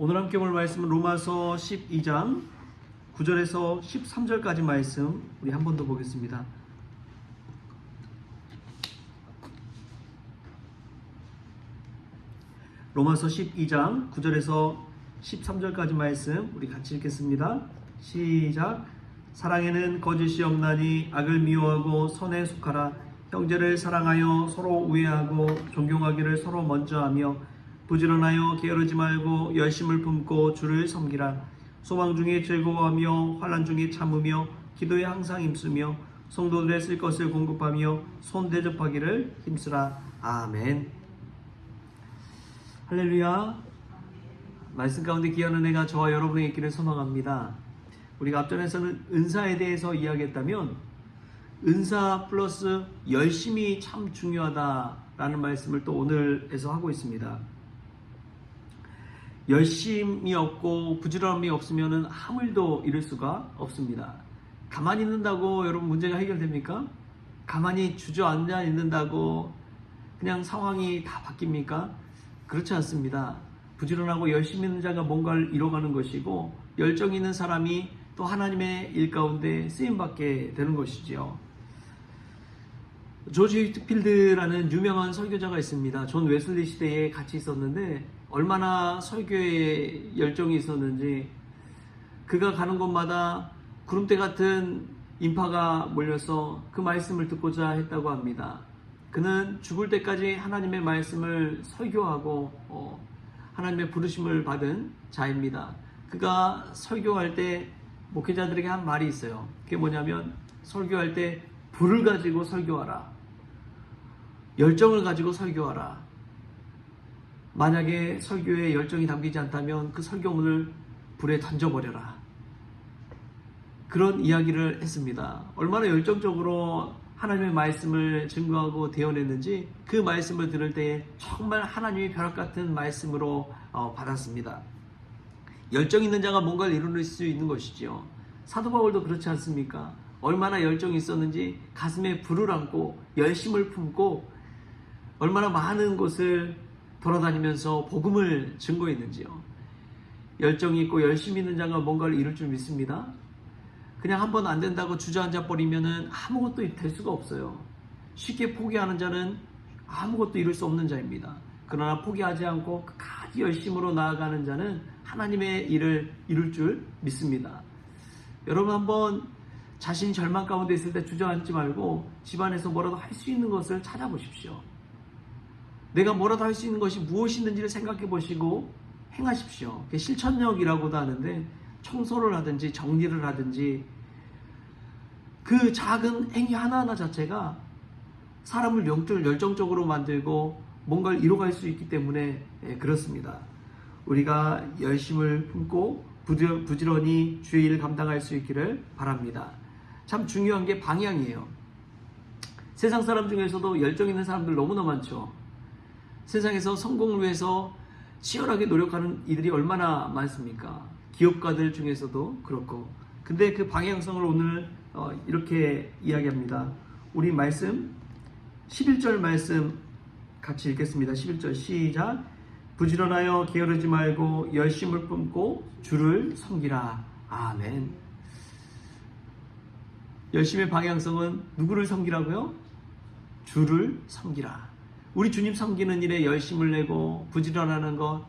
오늘 함께 볼 말씀은 로마서 12장 9절에서 13절까지 말씀 우리 한 번 더 보겠습니다. 로마서 12장 9절에서 13절까지 말씀 우리 같이 읽겠습니다. 시작. 사랑에는 거짓이 없나니 악을 미워하고 선에 속하라. 형제를 사랑하여 서로 우애하고 존경하기를 서로 먼저 하며 부지런하여 게으르지 말고 열심을 품고 주를 섬기라. 소망 중에 즐거워하며 환난 중에 참으며 기도에 항상 힘쓰며 성도들의 쓸 것을 공급하며 손 대접하기를 힘쓰라. 아멘. 할렐루야. 말씀 가운데 귀한 은혜가 저와 여러분에게 있기를 소망합니다. 우리가 앞전에서는 은사에 대해서 이야기했다면 은사 플러스 열심이 참 중요하다라는 말씀을 또 오늘에서 하고 있습니다. 열심이 없고 부지런함이 없으면 아무 일도 이룰 수가 없습니다. 가만히 있는다고 여러분 문제가 해결됩니까? 가만히 주저앉아 있는다고 그냥 상황이 다 바뀝니까? 그렇지 않습니다. 부지런하고 열심히 있는 자가 뭔가를 이뤄가는 것이고 열정 있는 사람이 또 하나님의 일 가운데 쓰임받게 되는 것이지요. 조지 휘트필드라는 유명한 설교자가 있습니다. 존 웨슬리 시대에 같이 있었는데 얼마나 설교에 열정이 있었는지 그가 가는 곳마다 구름대 같은 인파가 몰려서 그 말씀을 듣고자 했다고 합니다. 그는 죽을 때까지 하나님의 말씀을 설교하고 하나님의 부르심을 받은 자입니다. 그가 설교할 때 목회자들에게 한 말이 있어요. 그게 뭐냐면 설교할 때 불을 가지고 설교하라. 열정을 가지고 설교하라. 만약에 설교에 열정이 담기지 않다면 그 설교문을 불에 던져버려라. 그런 이야기를 했습니다. 얼마나 열정적으로 하나님의 말씀을 증거하고 대언했는지 그 말씀을 들을 때에 정말 하나님의 벼락같은 말씀으로 받았습니다. 열정 있는 자가 뭔가를 이룰 수 있는 것이지요. 사도 바울도 그렇지 않습니까? 얼마나 열정이 있었는지 가슴에 불을 안고 열심을 품고 얼마나 많은 곳을 돌아다니면서 복음을 증거했는지요. 열정이 있고 열심히 있는 자가 뭔가를 이룰 줄 믿습니다. 그냥 한번 안 된다고 주저앉아 버리면은 아무것도 될 수가 없어요. 쉽게 포기하는 자는 아무것도 이룰 수 없는 자입니다. 그러나 포기하지 않고 끝까지 열심으로 나아가는 자는 하나님의 일을 이룰 줄 믿습니다. 여러분 한번 자신이 절망 가운데 있을 때 주저앉지 말고 집안에서 뭐라도 할 수 있는 것을 찾아보십시오. 내가 뭐라도 할 수 있는 것이 무엇이 있는지를 생각해 보시고 행하십시오. 그게 실천력이라고도 하는데 청소를 하든지 정리를 하든지 그 작은 행위 하나하나 자체가 사람을 열정적으로 만들고 뭔가를 이뤄갈 수 있기 때문에 그렇습니다. 우리가 열심을 품고 부지런히 주의 일을 감당할 수 있기를 바랍니다. 참 중요한 게 방향이에요. 세상 사람 중에서도 열정 있는 사람들 너무나 많죠. 세상에서 성공을 위해서 치열하게 노력하는 이들이 얼마나 많습니까? 기업가들 중에서도 그렇고. 근데 그 방향성을 오늘 이렇게 이야기합니다. 우리 말씀 11절 말씀 같이 읽겠습니다. 11절 시작. 부지런하여 게으르지 말고 열심을 품고 주를 섬기라. 아멘. 열심의 방향성은 누구를 섬기라고요? 주를 섬기라. 우리 주님 섬기는 일에 열심을 내고 부지런하는 것,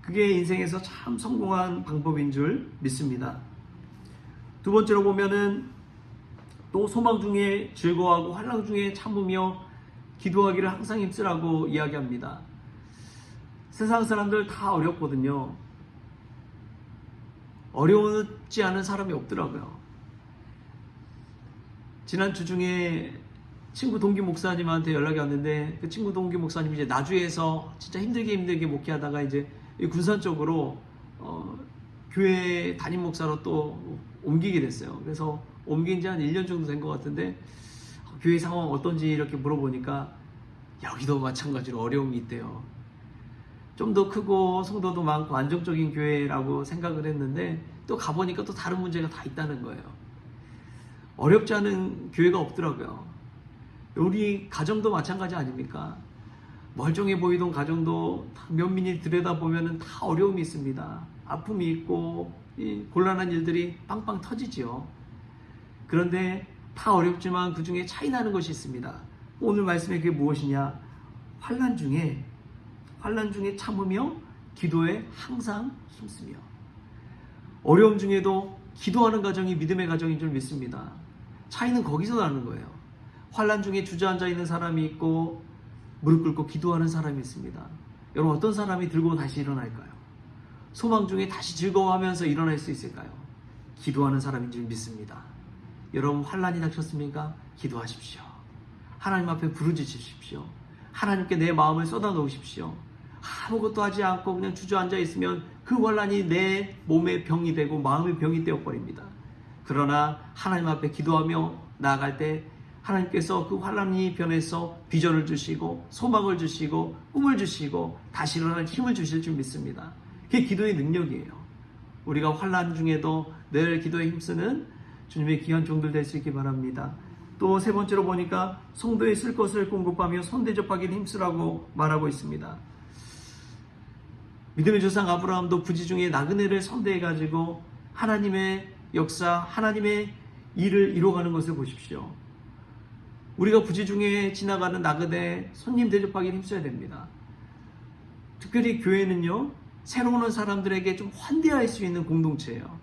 그게 인생에서 참 성공한 방법인 줄 믿습니다. 두 번째로 보면은 또 소망 중에 즐거워하고 환난 중에 참으며 기도하기를 항상 힘쓰라고 이야기합니다. 세상 사람들 다 어렵거든요. 어려우지 않은 사람이 없더라고요. 지난 주 중에 친구 동기 목사님한테 연락이 왔는데 그 친구 동기 목사님이 이제 나주에서 진짜 힘들게 목회하다가 이제 군산 쪽으로 교회 담임 목사로 또 옮기게 됐어요. 그래서 옮긴 지 한 1년 정도 된 것 같은데 교회 상황 어떤지 이렇게 물어보니까 여기도 마찬가지로 어려움이 있대요. 좀 더 크고 성도도 많고 안정적인 교회라고 생각을 했는데 또 가보니까 또 다른 문제가 다 있다는 거예요. 어렵지 않은 교회가 없더라고요. 우리 가정도 마찬가지 아닙니까? 멀쩡해 보이던 가정도 면밀히 들여다보면 다 어려움이 있습니다. 아픔이 있고 이 곤란한 일들이 빵빵 터지지요. 그런데 다 어렵지만 그 중에 차이 나는 것이 있습니다. 오늘 말씀에 그게 무엇이냐? 환난 중에 참으며 기도에 항상 힘쓰며. 어려움 중에도 기도하는 가정이 믿음의 가정인 줄 믿습니다. 차이는 거기서 나는 거예요. 환난 중에 주저앉아 있는 사람이 있고 무릎 꿇고 기도하는 사람이 있습니다. 여러분, 어떤 사람이 들고 다시 일어날까요? 소망 중에 다시 즐거워하면서 일어날 수 있을까요? 기도하는 사람인 줄 믿습니다. 여러분, 환난이 닥쳤습니까? 기도하십시오. 하나님 앞에 부르짖으십시오. 하나님께 내 마음을 쏟아놓으십시오. 아무것도 하지 않고 그냥 주저앉아 있으면 그 환난이 내 몸의 병이 되고 마음의 병이 되어버립니다. 그러나 하나님 앞에 기도하며 나아갈 때 하나님께서 그 환난이 변해서 비전을 주시고 소망을 주시고 꿈을 주시고 다시 일어날 힘을 주실 줄 믿습니다. 그게 기도의 능력이에요. 우리가 환난 중에도 늘 기도에 힘쓰는 주님의 귀한 종들 될 수 있기 바랍니다. 또 세 번째로 보니까 성도에 쓸 것을 공급하며 손대접하기를 힘쓰라고 말하고 있습니다. 믿음의 조상 아브라함도 부지 중에 나그네를 선대해가지고 하나님의 역사, 하나님의 일을 이루어가는 것을 보십시오. 우리가 부지 중에 지나가는 나그네 손님 대접하기를 힘써야 됩니다. 특별히 교회는요, 새로 오는 사람들에게 좀 환대할 수 있는 공동체예요.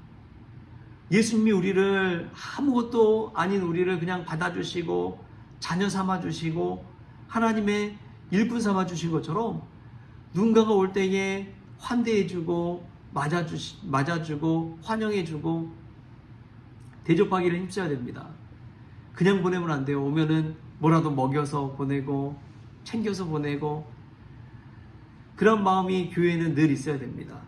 예수님이 우리를 아무것도 아닌 우리를 그냥 받아주시고 자녀 삼아주시고 하나님의 일꾼 삼아주신 것처럼 누군가가 올 때에 환대해주고 맞아주고 환영해주고 대접하기를 힘써야 됩니다. 그냥 보내면 안 돼요. 오면은 뭐라도 먹여서 보내고 챙겨서 보내고 그런 마음이 교회에는 늘 있어야 됩니다.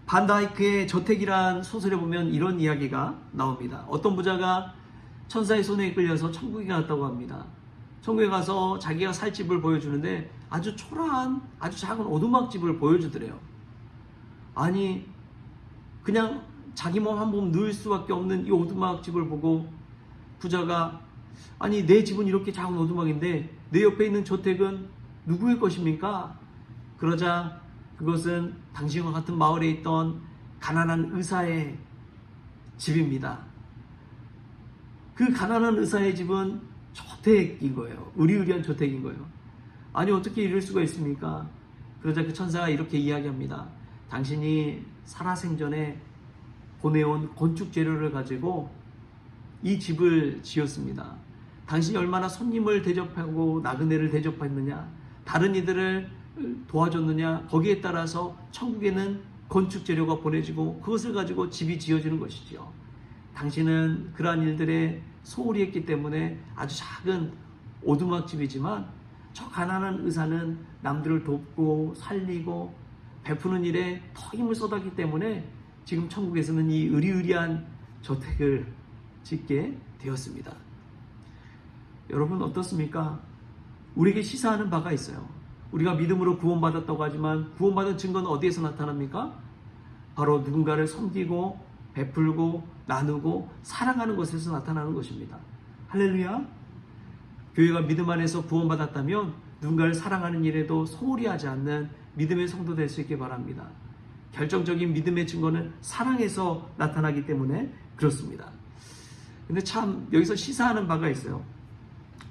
반다이크의 저택이란 소설에 보면 이런 이야기가 나옵니다. 어떤 부자가 천사의 손에 이끌려서 천국에 갔다고 합니다. 천국에 가서 자기가 살 집을 보여주는데 아주 초라한 아주 작은 오두막집을 보여주더래요. 아니 그냥 자기 몸 한 몸 누울 수밖에 없는 이 오두막집을 보고 부자가 아니 내 집은 이렇게 작은 오두막인데 내 옆에 있는 저택은 누구의 것입니까? 그러자 그것은 당신과 같은 마을에 있던 가난한 의사의 집입니다. 그 가난한 의사의 집은 저택인 거예요. 의리의리한 저택인 거예요. 아니 어떻게 이럴 수가 있습니까? 그러자 그 천사가 이렇게 이야기합니다. 당신이 살아생전에 보내온 건축 재료를 가지고 이 집을 지었습니다. 당신이 얼마나 손님을 대접하고 나그네를 대접했느냐, 다른 이들을 도와줬느냐, 거기에 따라서 천국에는 건축 재료가 보내지고 그것을 가지고 집이 지어지는 것이지요. 당신은 그러한 일들에 소홀히 했기 때문에 아주 작은 오두막집이지만 저 가난한 의사는 남들을 돕고 살리고 베푸는 일에 더 힘을 쏟았기 때문에 지금 천국에서는 이 의리의리한 저택을 짓게 되었습니다. 여러분 어떻습니까? 우리에게 시사하는 바가 있어요. 우리가 믿음으로 구원받았다고 하지만 구원받은 증거는 어디에서 나타납니까? 바로 누군가를 섬기고 베풀고 나누고 사랑하는 것에서 나타나는 것입니다. 할렐루야. 교회가 믿음 안에서 구원받았다면 누군가를 사랑하는 일에도 소홀히 하지 않는 믿음의 성도 될 수 있기 바랍니다. 결정적인 믿음의 증거는 사랑에서 나타나기 때문에 그렇습니다. 근데 참 여기서 시사하는 바가 있어요.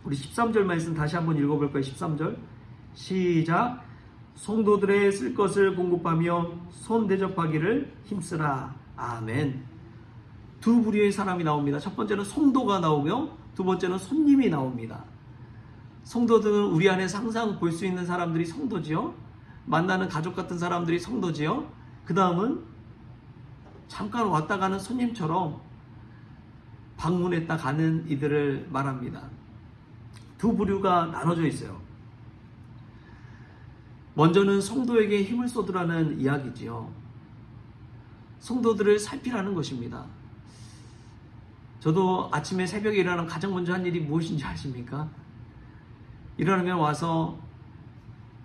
우리 13절 말씀 다시 한번 읽어볼까요? 13절 시작. 성도들의 쓸 것을 공급하며 손 대접하기를 힘쓰라. 아멘. 두 부류의 사람이 나옵니다. 첫 번째는 성도가 나오며 두 번째는 손님이 나옵니다. 성도들은 우리 안에서 항상 볼 수 있는 사람들이 성도지요. 만나는 가족 같은 사람들이 성도지요. 그 다음은 잠깐 왔다 가는 손님처럼 방문했다 가는 이들을 말합니다. 두 부류가 나눠져 있어요. 먼저는 성도에게 힘을 쏟으라는 이야기지요. 성도들을 살피라는 것입니다. 저도 아침에 새벽에 일어나면 가장 먼저 한 일이 무엇인지 아십니까? 일어나면 와서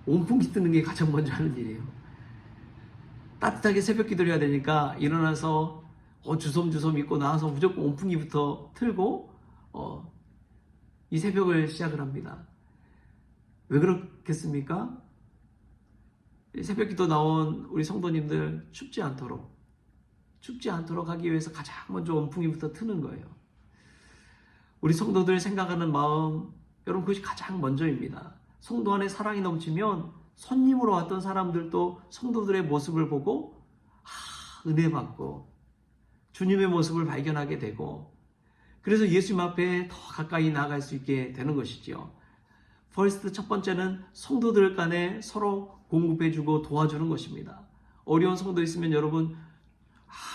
온풍기 뜨는 게 가장 먼저 하는 일이에요. 따뜻하게 새벽 기도를 해야 되니까 일어나서 주섬주섬 입고 나와서 무조건 온풍기부터 틀고 이 새벽을 시작을 합니다. 왜 그렇겠습니까? 새벽기도 나온 우리 성도님들 춥지 않도록 하기 위해서 가장 먼저 원풍기부터 트는 거예요. 우리 성도들 생각하는 마음, 여러분 그것이 가장 먼저입니다. 성도 안에 사랑이 넘치면 손님으로 왔던 사람들도 성도들의 모습을 보고 은혜 받고 주님의 모습을 발견하게 되고, 그래서 예수님 앞에 더 가까이 나아갈 수 있게 되는 것이지요. 퍼스트 첫 번째는 성도들 간에 서로 공급해주고 도와주는 것입니다. 어려운 성도 있으면 여러분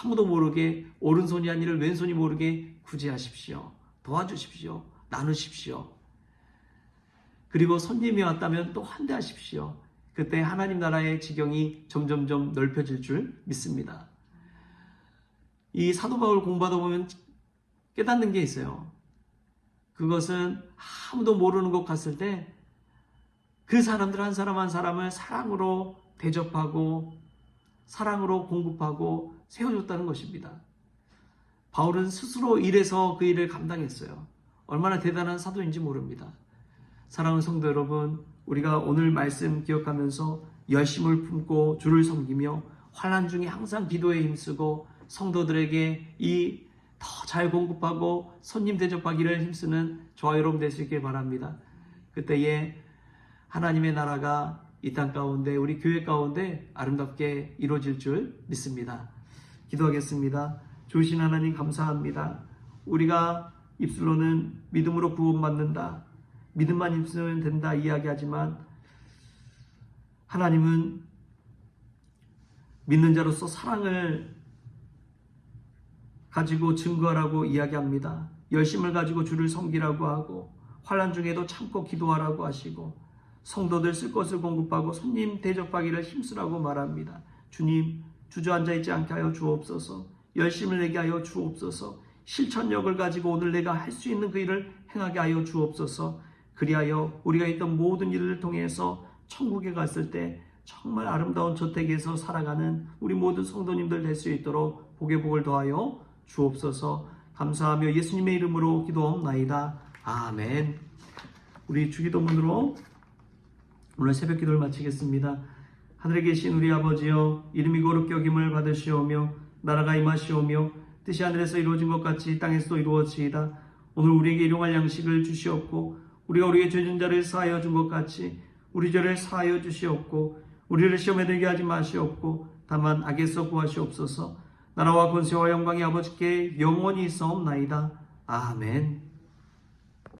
아무도 모르게 오른손이 아니라 왼손이 모르게 구제하십시오. 도와주십시오. 나누십시오. 그리고 손님이 왔다면 또 환대하십시오. 그때 하나님 나라의 지경이 점점점 넓혀질 줄 믿습니다. 이 사도 바울 공부하다 보면 깨닫는 게 있어요. 그것은 아무도 모르는 곳 갔을 때 그 사람들 한 사람 한 사람을 사랑으로 대접하고 사랑으로 공급하고 세워줬다는 것입니다. 바울은 스스로 일해서 그 일을 감당했어요. 얼마나 대단한 사도인지 모릅니다. 사랑하는 성도 여러분, 우리가 오늘 말씀 기억하면서 열심을 품고 주를 섬기며 환난 중에 항상 기도에 힘쓰고 성도들에게 이 더 잘 공급하고 손님 대접하기를 힘쓰는 저와 여러분 될 수 있길 바랍니다. 그때에 하나님의 나라가 이 땅 가운데 우리 교회 가운데 아름답게 이루어질 줄 믿습니다. 기도하겠습니다. 좋으신 하나님 감사합니다. 우리가 입술로는 믿음으로 구원받는다, 믿음만 있으면 된다 이야기하지만 하나님은 믿는 자로서 사랑을 가지고 증거하라고 이야기합니다. 열심을 가지고 주를 섬기라고 하고 환난 중에도 참고 기도하라고 하시고 성도들 쓸 것을 공급하고 손님 대접하기를 힘쓰라고 말합니다. 주님, 주저앉아 있지 않게 하여 주옵소서. 열심을 내게 하여 주옵소서. 실천력을 가지고 오늘 내가 할 수 있는 그 일을 행하게 하여 주옵소서. 그리하여 우리가 있던 모든 일을 통해서 천국에 갔을 때 정말 아름다운 저택에서 살아가는 우리 모든 성도님들 될 수 있도록 복의 복을 더하여 주옵소서. 감사하며 예수님의 이름으로 기도하옵나이다. 아멘. 우리 주기도문으로 오늘 새벽 기도를 마치겠습니다. 하늘에 계신 우리 아버지여, 이름이 거룩히 여김을 받으시오며 나라가 임하시오며 뜻이 하늘에서 이루어진 것 같이 땅에서도 이루어지이다. 오늘 우리에게 일용할 양식을 주시옵고 우리가 우리의 죄진 자를 사하여 준 것 같이 우리 죄를 사하여 주시옵고 우리를 시험에 들게 하지 마시옵고 다만 악에서 구하시옵소서. 나라와 권세와 영광이 아버지께 영원히 있사옵나이다. 아멘.